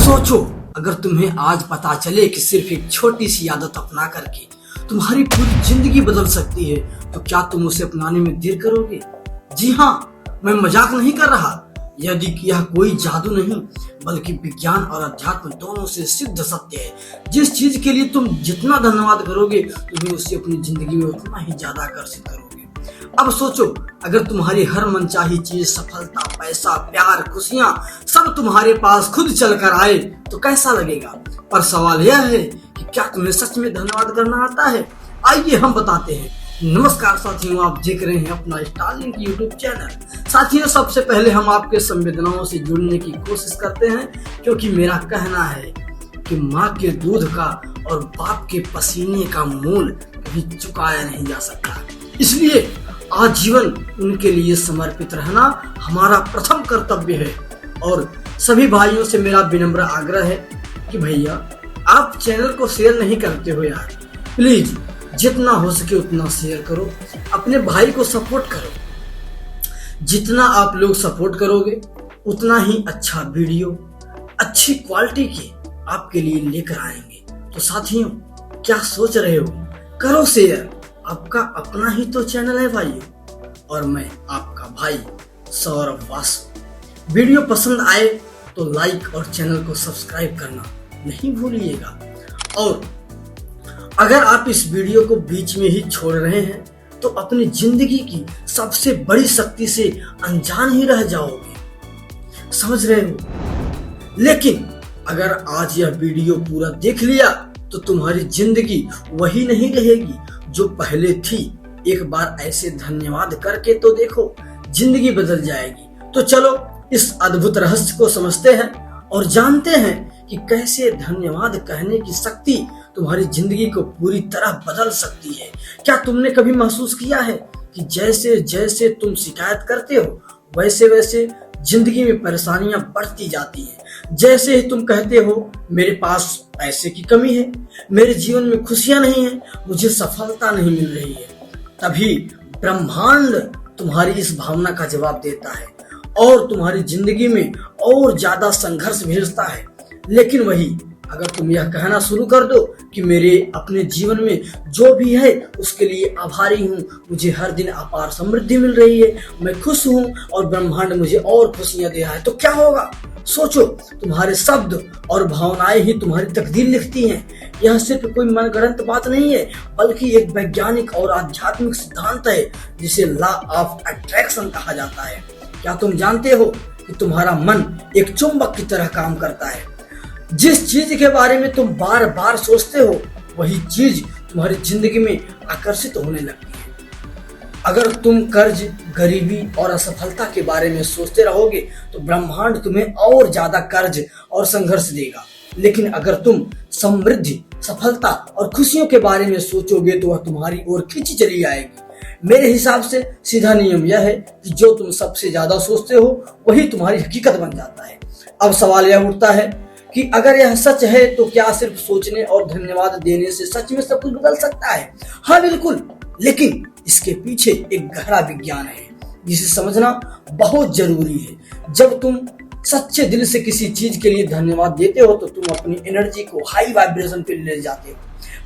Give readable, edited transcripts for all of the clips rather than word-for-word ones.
सोचो, अगर तुम्हें आज पता चले कि सिर्फ एक छोटी सी आदत अपना करके तुम्हारी पूरी जिंदगी बदल सकती है, तो क्या तुम उसे अपनाने में देर करोगे? जी हाँ, मैं मजाक नहीं कर रहा। यह कोई जादू नहीं, बल्कि विज्ञान और अध्यात्म दोनों से सिद्ध सत्य है। जिस चीज के लिए तुम जितना धन्यवाद करोगे, तुम्हें उसे अपनी जिंदगी में उतना ही ज्यादा आकर्षित करोगे। अब सोचो, अगर तुम्हारी हर मनचाही चीज, सफलता, पैसा, प्यार, खुशियां सब तुम्हारे पास खुद चल कर आए तो कैसा लगेगा? पर सवाल यह है कि क्या तुम्हें सच में धन्यवाद करना आता है? आइए हम बताते हैं। नमस्कार साथियों, आप देख रहे हैं अपना स्टारलिंक यूट्यूब चैनल। साथियों, सबसे पहले हम आपके संवेदनाओं से जुड़ने की कोशिश करते हैं, क्योंकि मेरा कहना है कि माँ के दूध का और बाप के पसीने का मूल कभी चुकाया नहीं जा सकता। इसलिए आजीवन उनके लिए समर्पित रहना हमारा प्रथम कर्तव्य है। और सभी भाइयों से मेरा विनम्र आग्रह है कि भैया, आप चैनल को शेयर नहीं करते हो यार, प्लीज जितना हो सके उतना शेयर करो, अपने भाई को सपोर्ट करो। जितना आप लोग सपोर्ट करोगे, उतना ही अच्छा वीडियो, अच्छी क्वालिटी के आपके लिए लेकर आएंगे। तो साथियों, क्या सोच रहे हो? करो शेयर, आपका अपना ही तो चैनल है भाइयों। और मैं आपका भाई सौरभ वासु। वीडियो पसंद आए तो लाइक और चैनल को सब्सक्राइब करना नहीं भूलिएगा। और अगर आप इस वीडियो को बीच में ही छोड़ रहे हैं तो अपनी जिंदगी की सबसे बड़ी शक्ति से अनजान ही रह जाओगे, समझ रहे हो? लेकिन अगर आज यह वीडियो पूरा देख लिया तो तुम्हारी जिंदगी वही नहीं रहेगी जो पहले थी। एक बार ऐसे धन्यवाद करके तो देखो, जिंदगी बदल जाएगी। तो चलो इस अद्भुत रहस्य को समझते हैं और जानते हैं कि कैसे धन्यवाद कहने की शक्ति तुम्हारी जिंदगी को पूरी तरह बदल सकती है। क्या तुमने कभी महसूस किया है कि जैसे जैसे तुम शिकायत करते हो, वैसे वैसे जिंदगी में परेशानियां बढ़ती जाती हैं। जैसे ही तुम कहते हो मेरे पास पैसे की कमी है, मेरे जीवन में खुशियां नहीं है, मुझे सफलता नहीं मिल रही है, तभी ब्रह्मांड तुम्हारी इस भावना का जवाब देता है और तुम्हारी जिंदगी में और ज्यादा संघर्ष भेजता है। लेकिन वही अगर तुम यह कहना शुरू कर दो कि मेरे अपने जीवन में जो भी है उसके लिए आभारी हूँ, मुझे हर दिन अपार समृद्धि मिल रही है, मैं खुश हूँ और ब्रह्मांड मुझे और खुशियां दे रहा है, तो क्या होगा? सोचो, तुम्हारे शब्द और भावनाएं ही तुम्हारी तकदीर लिखती हैं। यह सिर्फ कोई मनगढ़ंत बात नहीं है, बल्कि एक वैज्ञानिक और आध्यात्मिक सिद्धांत है जिसे लॉ ऑफ अट्रैक्शन कहा जाता है। क्या तुम जानते हो कि तुम्हारा मन एक चुंबक की तरह काम करता है? जिस चीज के बारे में तुम बार बार सोचते हो, वही चीज तुम्हारी जिंदगी में आकर्षित होने लगती है। अगर तुम कर्ज, गरीबी और असफलता के बारे में सोचते रहोगे तो ब्रह्मांड तुम्हें और ज्यादा कर्ज और संघर्ष देगा। लेकिन अगर तुम समृद्धि, सफलता और खुशियों के बारे में सोचोगे तो वह तुम्हारी ओर खींची चली आएगी। मेरे हिसाब से सीधा नियम यह है कि जो तुम सबसे ज्यादा सोचते हो वही तुम्हारी हकीकत बन जाता है। अब सवाल यह उठता है कि अगर यह सच है तो क्या सिर्फ सोचने और धन्यवाद देने से सच में सब कुछ बदल सकता है? हाँ, बिल्कुल। लेकिन इसके पीछे एक गहरा विज्ञान है जिसे समझना बहुत जरूरी है। जब तुम सच्चे दिल से किसी चीज के लिए धन्यवाद देते हो तो तुम अपनी एनर्जी को हाई वाइब्रेशन पे ले जाते हो।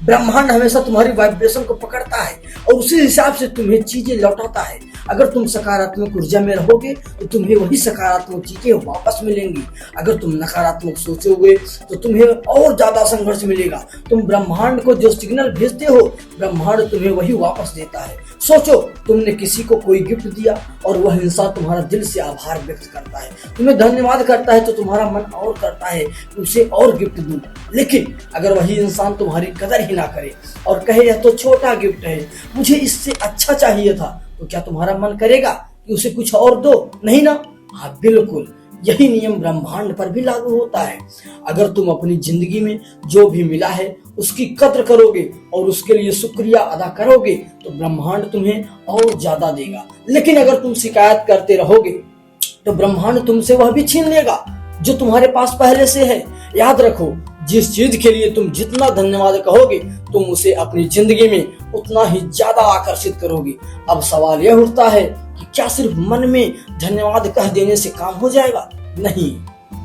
ब्रह्मांड हमेशा तुम्हारी वाइब्रेशन को पकड़ता है और उसी हिसाब से तुम्हें चीजें लौटाता है। अगर तुम सकारात्मक ऊर्जा में रहोगे तो तुम्हें वही सकारात्मक चीजें वापस मिलेंगी। अगर तुम नकारात्मक सोचोगे तो तुम्हें और ज्यादा संघर्ष मिलेगा। तुम ब्रह्मांड को जो सिग्नल भेजते हो, ब्रह्मांड तुम्हें वही वापस देता है। सोचो, तुमने किसी को कोई गिफ्ट दिया और वह इंसान तुम्हारा दिल से आभार व्यक्त करता है, तुम्हें धन्यवाद करता है, तो तुम्हारा मन और करता है उसे और गिफ्ट दूं। लेकिन अगर वही इंसान तुम्हारी कदर ही ना करे और कहे यह तो छोटा गिफ्ट है, मुझे इससे अच्छा चाहिए था, तो क्या तुम्हारा मन करेगा कि उसे कुछ और दो? नहीं ना? हाँ, बिल्कुल। यही नियम ब्रह्मांड पर भी लागू होता है। अगर तुम अपनी जिंदगी में जो भी मिला है उसकी कद्र करोगे और उसके लिए शुक्रिया अदा करोगे तो ब्रह्मांड तुम्हें और ज्यादा देगा। लेकिन अगर तुम शिकायत करते रहोगे तो ब्रह्मांड तुमसे वह भी छीन लेगा जो तुम्हारे पास पहले से है। याद रखो, जिस चीज के लिए तुम जितना धन्यवाद कहोगे, तुम उसे अपनी जिंदगी में उतना ही ज्यादा आकर्षित करोगे। अब सवाल यह उठता है कि क्या सिर्फ मन में धन्यवाद कह देने से काम हो जाएगा? नहीं,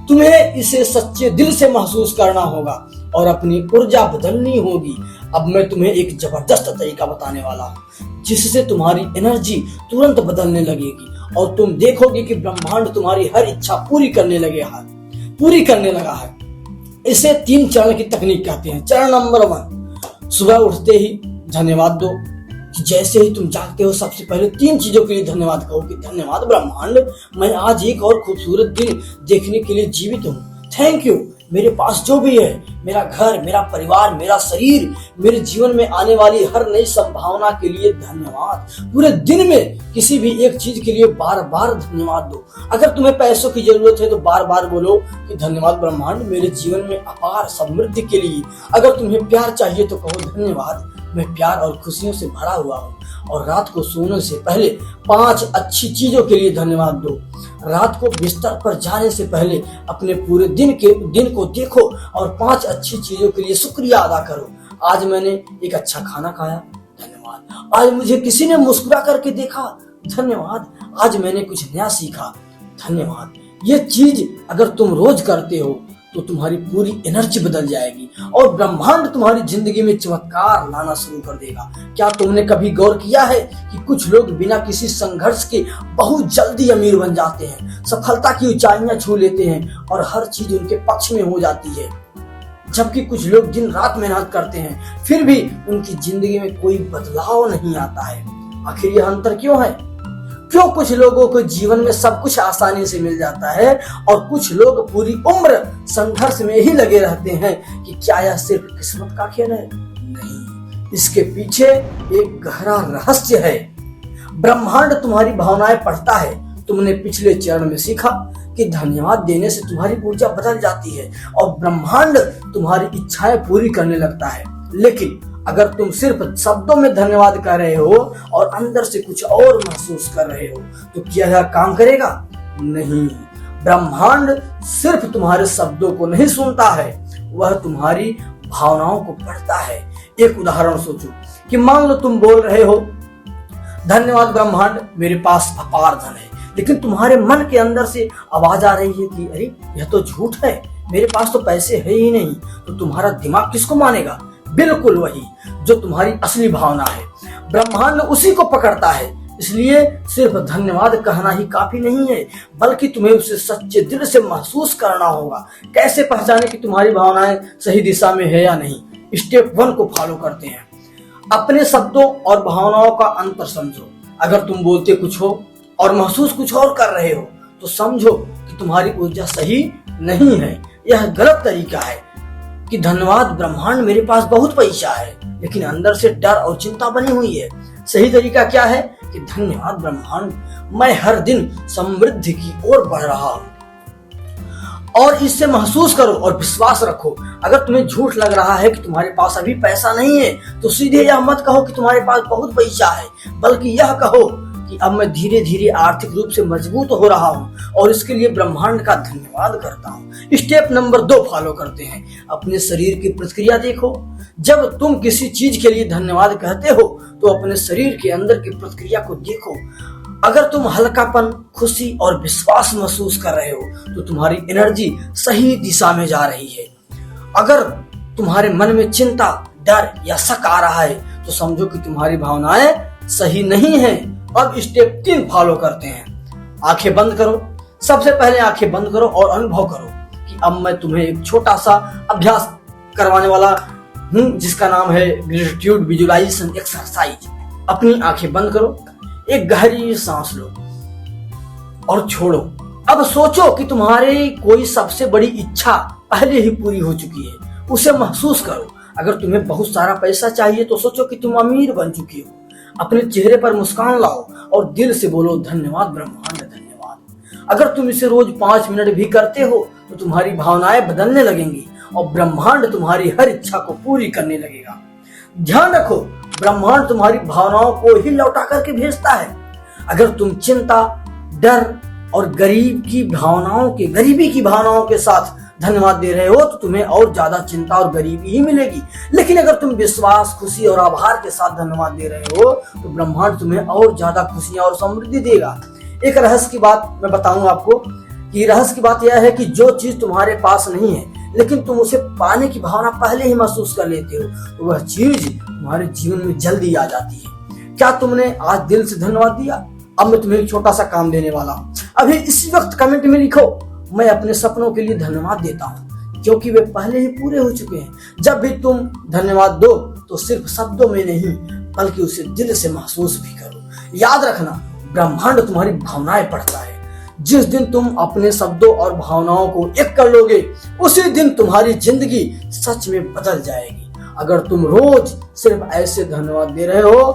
तुम्हें इसे सच्चे दिल से महसूस करना होगा और अपनी ऊर्जा बदलनी होगी। अब मैं तुम्हें एक जबरदस्त तरीका बताने वाला हूँ जिससे तुम्हारी एनर्जी तुरंत बदलने लगेगी और तुम देखोगे कि ब्रह्मांड तुम्हारी हर इच्छा पूरी करने लगा है। इसे 3 चरण की तकनीक कहते हैं। चरण नंबर 1, सुबह उठते ही धन्यवाद दो। कि जैसे ही तुम जागते हो सबसे पहले 3 चीजों के लिए धन्यवाद कहो कि धन्यवाद ब्रह्मांड, मैं आज एक और खूबसूरत दिन देखने के लिए जीवित हूँ। थैंक यू, मेरे पास जो भी है, मेरा घर, मेरा परिवार, मेरा शरीर, मेरे जीवन में आने वाली हर नई संभावना के लिए धन्यवाद। पूरे दिन में किसी भी एक चीज के लिए बार बार धन्यवाद दो। अगर तुम्हें पैसों की जरूरत है तो बार बार बोलो कि धन्यवाद ब्रह्मांड मेरे जीवन में अपार समृद्धि के लिए। अगर तुम्हें प्यार चाहिए तो कहो धन्यवाद, मैं प्यार और खुशियों से भरा हुआ हूँ। और रात को सोने से पहले 5 अच्छी चीजों के लिए धन्यवाद दो। रात को बिस्तर पर जाने से पहले अपने पूरे दिन को देखो और 5 अच्छी चीजों के लिए शुक्रिया अदा करो। आज मैंने एक अच्छा खाना खाया, धन्यवाद। आज मुझे किसी ने मुस्कुरा करके देखा, धन्यवाद। आज मैंने कुछ नया सीखा, धन्यवाद। ये चीज अगर तुम रोज करते हो तो तुम्हारी पूरी एनर्जी बदल जाएगी और ब्रह्मांड तुम्हारी जिंदगी में चमत्कार लाना शुरू कर देगा। क्या तुमने कभी गौर किया है कि कुछ लोग बिना किसी संघर्ष के बहुत जल्दी अमीर बन जाते हैं, सफलता की ऊंचाइयां छू लेते हैं और हर चीज उनके पक्ष में हो जाती है, जबकि कुछ लोग दिन रात मेहनत करते हैं फिर भी उनकी जिंदगी में कोई बदलाव नहीं आता है। आखिर यह अंतर क्यों है? क्यों कुछ लोगों को जीवन में सब कुछ आसानी से मिल जाता है और कुछ लोग पूरी उम्र संघर्ष में ही लगे रहते हैं? कि क्या यह सिर्फ किस्मत का खेल है? नहीं, इसके पीछे एक गहरा रहस्य है। ब्रह्मांड तुम्हारी भावनाएं पढ़ता है। तुमने पिछले चरण में सीखा कि धन्यवाद देने से तुम्हारी ऊर्जा बदल जाती है और ब्रह्मांड तुम्हारी इच्छाएं पूरी करने लगता है। लेकिन अगर तुम सिर्फ शब्दों में धन्यवाद कर रहे हो और अंदर से कुछ और महसूस कर रहे हो तो क्या यह काम करेगा? नहीं। ब्रह्मांड सिर्फ तुम्हारे शब्दों को नहीं सुनता है, वह तुम्हारी भावनाओं को पढ़ता है। एक उदाहरण सोचो कि मान लो तुम बोल रहे हो धन्यवाद ब्रह्मांड मेरे पास अपार धन है, लेकिन तुम्हारे मन के अंदर से आवाज आ रही है कि अरे यह तो झूठ है, मेरे पास तो पैसे है ही नहीं। तो तुम्हारा दिमाग किसको मानेगा? बिल्कुल वही जो तुम्हारी असली भावना है। ब्रह्मांड उसी को पकड़ता है। इसलिए सिर्फ धन्यवाद कहना ही काफी नहीं है, बल्कि तुम्हें उसे सच्चे दिल से महसूस करना होगा। कैसे पहचाने कि तुम्हारी भावनाएं सही दिशा में है या नहीं? स्टेप 1 को फॉलो करते हैं। अपने शब्दों और भावनाओं का अंतर समझो। अगर तुम बोलते कुछ हो और महसूस कुछ और कर रहे हो तो समझो कि तुम्हारी ऊर्जा सही नहीं है। यह गलत तरीका है कि धन्यवाद ब्रह्मांड मेरे पास बहुत पैसा है, लेकिन अंदर से डर और चिंता बनी हुई है। सही तरीका क्या है कि धन्यवाद ब्रह्मांड मैं हर दिन समृद्धि की ओर बढ़ रहा हूँ। और इससे महसूस करो और विश्वास रखो। अगर तुम्हें झूठ लग रहा है कि तुम्हारे पास अभी पैसा नहीं है तो सीधे यह मत कहो कि तुम्हारे पास बहुत पैसा है, बल्कि यह कहो कि अब मैं धीरे धीरे आर्थिक रूप से मजबूत हो रहा हूँ और इसके लिए ब्रह्मांड का धन्यवाद करता हूँ। स्टेप नंबर 2 फॉलो करते हैं। अपने शरीर की प्रतिक्रिया देखो। जब तुम किसी चीज के लिए धन्यवाद कहते हो तो अपने शरीर के अंदर की प्रतिक्रिया को देखो। अगर तुम हल्कापन, खुशी और विश्वास महसूस कर रहे हो तो तुम्हारी एनर्जी सही दिशा में जा रही है। अगर तुम्हारे मन में चिंता, डर या शक आ रहा है तो समझो कि तुम्हारी भावनाएं सही नहीं है। अब स्टेप 3 फॉलो करते हैं। आंखें बंद करो। सबसे पहले आंखें बंद करो और अनुभव करो कि अब मैं तुम्हें एक छोटा सा अभ्यास करवाने वाला हूं जिसका नाम है ग्रेटिट्यूड विजुअलाइजेशन एक्सरसाइज। अपनी आंखें बंद करो, एक गहरी सांस लो और छोड़ो। अब सोचो कि तुम्हारी कोई सबसे बड़ी इच्छा पहले ही पूरी हो चुकी है, उसे महसूस करो। अगर तुम्हें बहुत सारा पैसा चाहिए तो सोचो कि तुम अमीर बन चुकी हो। अपने चेहरे पर मुस्कान लाओ और दिल से बोलो धन्यवाद ब्रह्मांड, धन्यवाद। अगर तुम इसे रोज 5 मिनट भी करते हो तो तुम्हारी भावनाएं बदलने लगेंगी और ब्रह्मांड तुम्हारी हर इच्छा को पूरी करने लगेगा। ध्यान रखो, ब्रह्मांड तुम्हारी भावनाओं को ही लौटा करके भेजता है। अगर तुम चिंता, डर और गरीबी की भावनाओं के साथ धन्यवाद दे रहे हो तो तुम्हें और ज्यादा चिंता और गरीबी ही मिलेगी। लेकिन अगर तुम विश्वास, खुशी और आभार के साथ धन्यवाद दे रहे हो तो ब्रह्मांड तुम्हें और ज्यादा खुशियां और समृद्धि देगा। एक रहस्य की बात मैं बताऊं आपको कि रहस्य की बात यह है कि जो चीज तुम्हारे पास नहीं है लेकिन तुम उसे पाने की भावना पहले ही महसूस कर लेते हो, तो वह चीज तुम्हारे जीवन में जल्दी आ जाती है। क्या तुमने आज दिल से धन्यवाद दिया? अब मैं तुम्हें एक छोटा सा काम देने वाला हूँ। अभी इसी वक्त कमेंट में लिखो, मैं अपने सपनों के लिए धन्यवाद देता हूँ क्योंकि वे पहले ही पूरे हो चुके हैं। जब भी तुम धन्यवाद दो तो सिर्फ शब्दों में नहीं बल्कि उसे दिल से महसूस भी करो। याद रखना, ब्रह्मांड तुम्हारी भावनाएं पढ़ता है। जिस दिन तुम अपने शब्दों और भावनाओं को एक कर लोगे उसी दिन तुम्हारी जिंदगी सच में बदल जाएगी। अगर तुम रोज सिर्फ ऐसे धन्यवाद दे रहे हो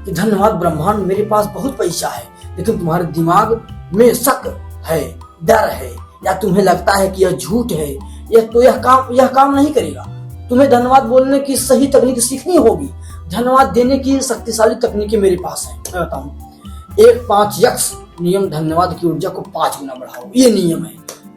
कि धन्यवाद ब्रह्मांड, मेरे पास बहुत पैसा है, लेकिन तुम्हारे दिमाग में शक है, डर है, या तुम्हें लगता है कि यह झूठ है, यह काम नहीं करेगा। तुम्हें धन्यवाद बोलने की सही तकनीक सीखनी होगी। धन्यवाद देने की शक्तिशाली तकनीकें मेरे पास है, मैं बताऊं। 1-5x नियम, धन्यवाद की ऊर्जा को 5 गुना बढ़ाओ। ये नियम है।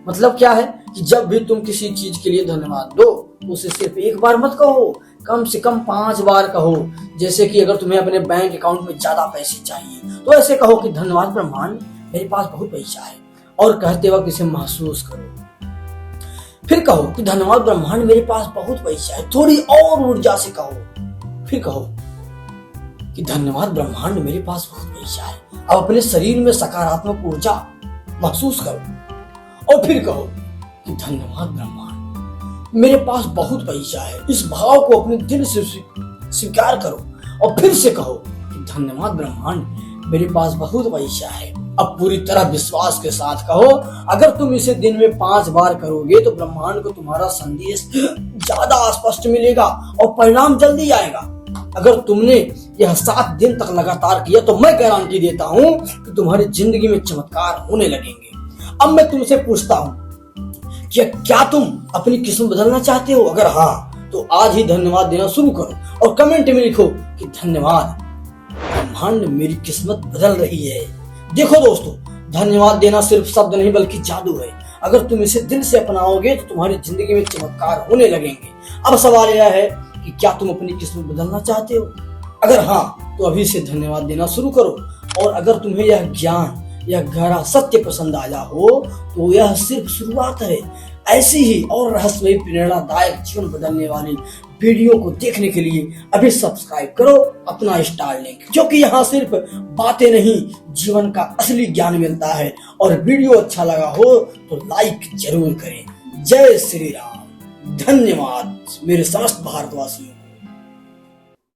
मतलब क्या है कि जब भी तुम किसी चीज के लिए धन्यवाद दो तो उसे सिर्फ एक बार मत कहो, कम से कम 5 बार कहो। जैसे कि अगर तुम्हें अपने बैंक अकाउंट में ज्यादा पैसे चाहिए तो ऐसे कहो कि धन्यवाद ब्रह्मांड, मेरे पास बहुत पैसा है, और कहते वक्त इसे महसूस करो। फिर कहो कि धन्यवाद ब्रह्मांड, मेरे पास बहुत पैसा है, थोड़ी और ऊर्जा से कहो। फिर कहो कि धन्यवाद ब्रह्मांड, मेरे पास बहुत पैसा है। अब अपने शरीर में सकारात्मक ऊर्जा महसूस करो और फिर कहो कि धन्यवाद ब्रह्मांड, मेरे पास बहुत पैसा है। इस भाव को अपने दिल से स्वीकार करो और फिर से कहो कि धन्यवाद ब्रह्मांड, मेरे पास बहुत पैसा है। अब पूरी तरह विश्वास के साथ कहो, अगर तुम इसे दिन में 5 बार करोगे तो ब्रह्मांड को तुम्हारा संदेश ज्यादा स्पष्ट मिलेगा और परिणाम जल्दी आएगा। अगर तुमने यह 7 दिन तक लगातार किया तो मैं गारंटी देता हूं कि तुम्हारी जिंदगी में चमत्कार होने लगेंगे। अब मैं तुमसे पूछता हूं कि क्या तुम अपनी किस्मत बदलना चाहते हो? अगर हाँ तो आज ही धन्यवाद देना शुरू करो और कमेंट में लिखो कि धन्यवाद ब्रह्मांड, मेरी किस्मत बदल रही है। देखो दोस्तों, धन्यवाद देना सिर्फ शब्द नहीं बल्कि जादू है। अगर तुम इसे दिल से अपनाओगे तो तुम्हारी जिंदगी में चमत्कार होने लगेंगे। अब सवाल यह है कि क्या तुम अपनी किस्मत बदलना चाहते हो? अगर हाँ तो अभी से धन्यवाद देना शुरू करो। और अगर तुम्हें यह ज्ञान, यह गहरा सत्य पसंद आया हो तो यह सिर्फ शुरुआत है। ऐसी ही और रहस्यमयी प्रेरणादायक जीवन बदलने वाली वीडियो को देखने के लिए अभी सब्सक्राइब करो अपना स्टार लिंक, क्योंकि यहाँ सिर्फ बातें नहीं, जीवन का असली ज्ञान मिलता है। और वीडियो अच्छा लगा हो तो लाइक जरूर करें। जय श्री राम। धन्यवाद मेरे समस्त भारतवासियों।